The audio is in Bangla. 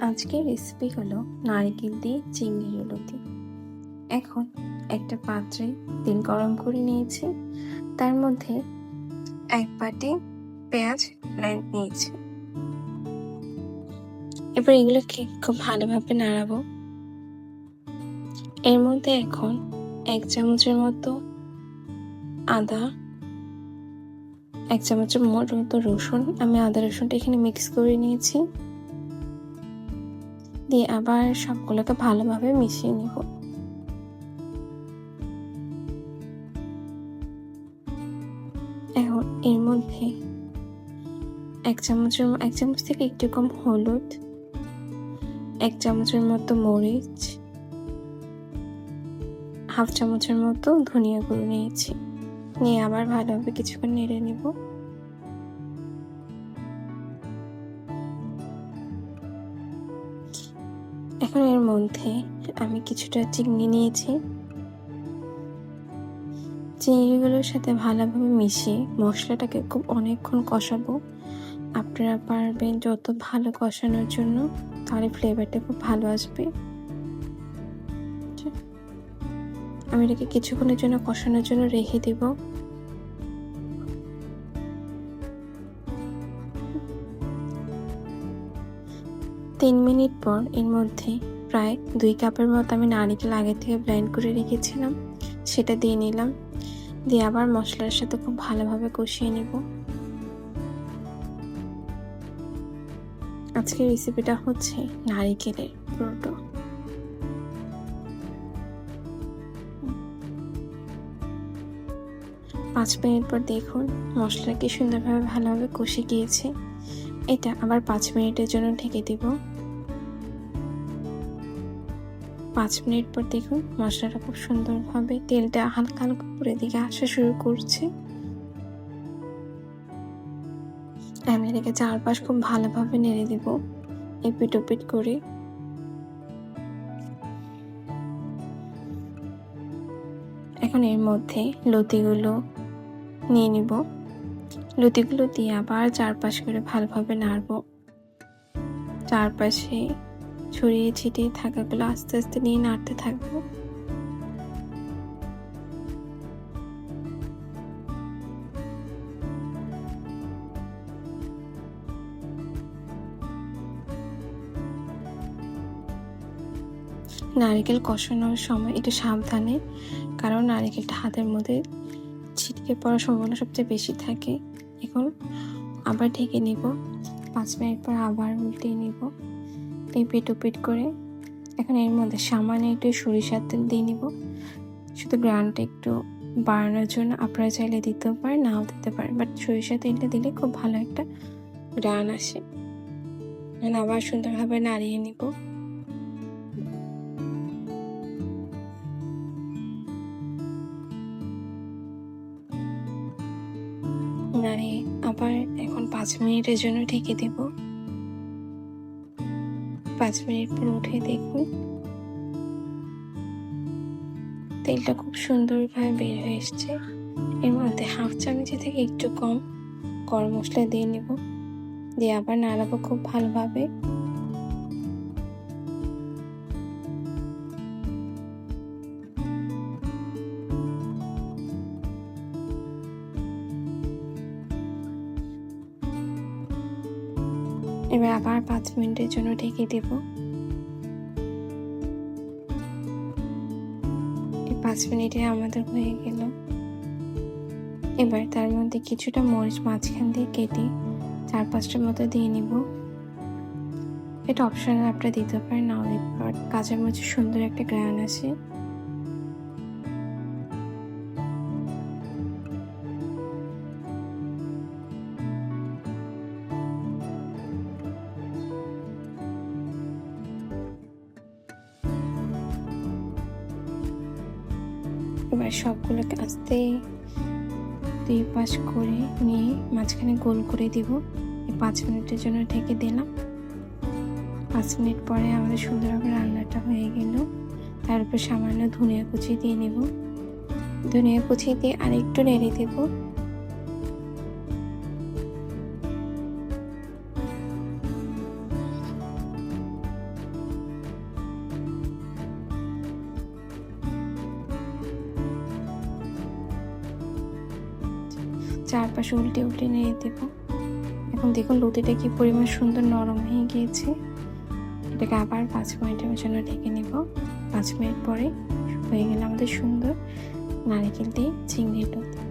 আজকের রেসিপি হলো নারকেল দিয়ে চিংড়ির লতি। এখন একটা পাত্রে তেল গরম করে নিয়েছি, তার মধ্যে এক বাটি পেঁয়াজ নিয়েছি। এবার এগুলোকে খুব ভালোভাবে নাড়াবো। এর মধ্যে এখন 1 চামচের মতো আদা, 1 চামচের মতো রসুন, আমি আদা রসুনটা এখানে মিক্স করে নিয়েছি, দিয়ে আবার সবগুলোকে ভালোভাবে মিশিয়ে নিব। এখন এর মধ্যে 1 চামচ থেকে একটু কম হলুদ, 1 চামচের মতো মরিচ, হাফ চামচের মতো ধনিয়া গুঁড়ো নিয়েছি, নিয়ে আবার ভালোভাবে কিছুক্ষণ নেড়ে নিব। এখন এর মধ্যে আমি কিছুটা চিংড়ি নিয়েছি, চিংড়িগুলোর সাথে ভালোভাবে মিশিয়ে মশলাটাকে খুব অনেকক্ষণ কষাবো। আপনারা পারবেন যত ভালো কষানোর জন্য, তাহলে ফ্লেভারটা খুব ভালো আসবে। আমি এটাকে কিছুক্ষণের জন্য কষানোর জন্য রেখে দেব। তিন মিনিট পর এর মধ্যে প্রায় 2 কাপের মতো আমি নারকেল আগে থেকে ব্লেন্ড করে রেখেছিলাম, সেটা দিয়ে নিলাম, দিয়ে আবার মশলার সাথে খুব ভালোভাবে কষিয়ে নেব। আজকের রেসিপিটা হচ্ছে নারকেলের পুরোটা। 5 মিনিট পর দেখুন মশলা কি সুন্দরভাবে ভালোভাবে কষে গিয়েছে। এটা আবার 5 মিনিটের জন্য ঢেকে দেব। 5 মিনিট পর দেখুন মশলাটা খুব সুন্দরভাবে তেলটা হালকা হালকা উপরের দিকে আসা শুরু করছে। আমি এটাকে চারপাশ খুব ভালোভাবে নেড়ে দেব এপিট ওপিট করে। এখন এর মধ্যে লতিগুলো নিয়ে নিব, লতিগুলো দিয়ে আবার চারপাশ করে ভালোভাবে নাড়বো। চারপাশে ছড়িয়ে ছিটিয়ে থাকাগুলো আস্তে আস্তে নিয়ে নাড়তে থাকবো। নারকেল কষানোর সময় একটু সাবধানে, কারণ নারকেলটা হাতের মধ্যে ছিটকে পড়ার সম্ভাবনা সবচেয়ে বেশি থাকে। এখন আবার ঢেকে নিব, 5 মিনিট পর আবার উল্টিয়ে নিব এপিট ওপিট করে। এখন এর মধ্যে সামান্য একটু সরিষার তেল দিয়ে নিব, শুধু গ্রানটা একটু বাড়ানোর জন্য। আপনারা চাইলে দিতেও পারেন, নাও দিতে পারেন, বাট সরিষার তেলটা দিলে খুব ভালো একটা গ্রান আসে। এখন আবার সুন্দরভাবে নাড়িয়ে নিব। নাড়িয়ে আবার এখন 5 মিনিটের জন্য ঢেকে দেব। 5 মিনিট পর উঠে দেখুন তেলটা খুব সুন্দরভাবে বের হয়ে এসছে। এর মধ্যে হাফ চামচের থেকে একটু কম গরম মশলা দিয়ে নেব, দিয়ে আবার নাড়াবো খুব ভালোভাবে। এবার আবার 5 মিনিটের জন্য ঢেকে দেব। 5 মিনিটে আমাদের হয়ে গেল। এবার তার মধ্যে কিছুটা মরিচ মাঝখান দিয়ে কেটে 4-5টার মতো দিয়ে নিব। এটা অপশনাল, আপনারা দিতে পারেন, নাও দিতে পারেন। কাঁচা মরিচের সুন্দর একটা গ্রান আসে। এবার সবগুলোকে আস্তে 2 পাশ করে নিয়ে মাঝখানে গোল করে দিব। 5 মিনিটের জন্য ঢেকে দিলাম। 5 মিনিট পরে আমাদের সুন্দরভাবে রান্নাটা হয়ে গেল। তার উপর সামান্য ধনিয়া কুচি দিয়ে নেব, ধনিয়া কুচি দিয়ে আরেকটু নেড়ে দেব। চারপাশে উল্টে উল্টে নেড়ে দেব। এখন দেখুন লতিটা কি পরিমাণ সুন্দর নরম হয়ে গিয়েছে। এটাকে আবার 5 মিনিটের জন্য ঢেকে নেব। 5 মিনিট পরে হয়ে গেলে আমাদের সুন্দর নারকেল দিয়ে চিংড়ির লতি।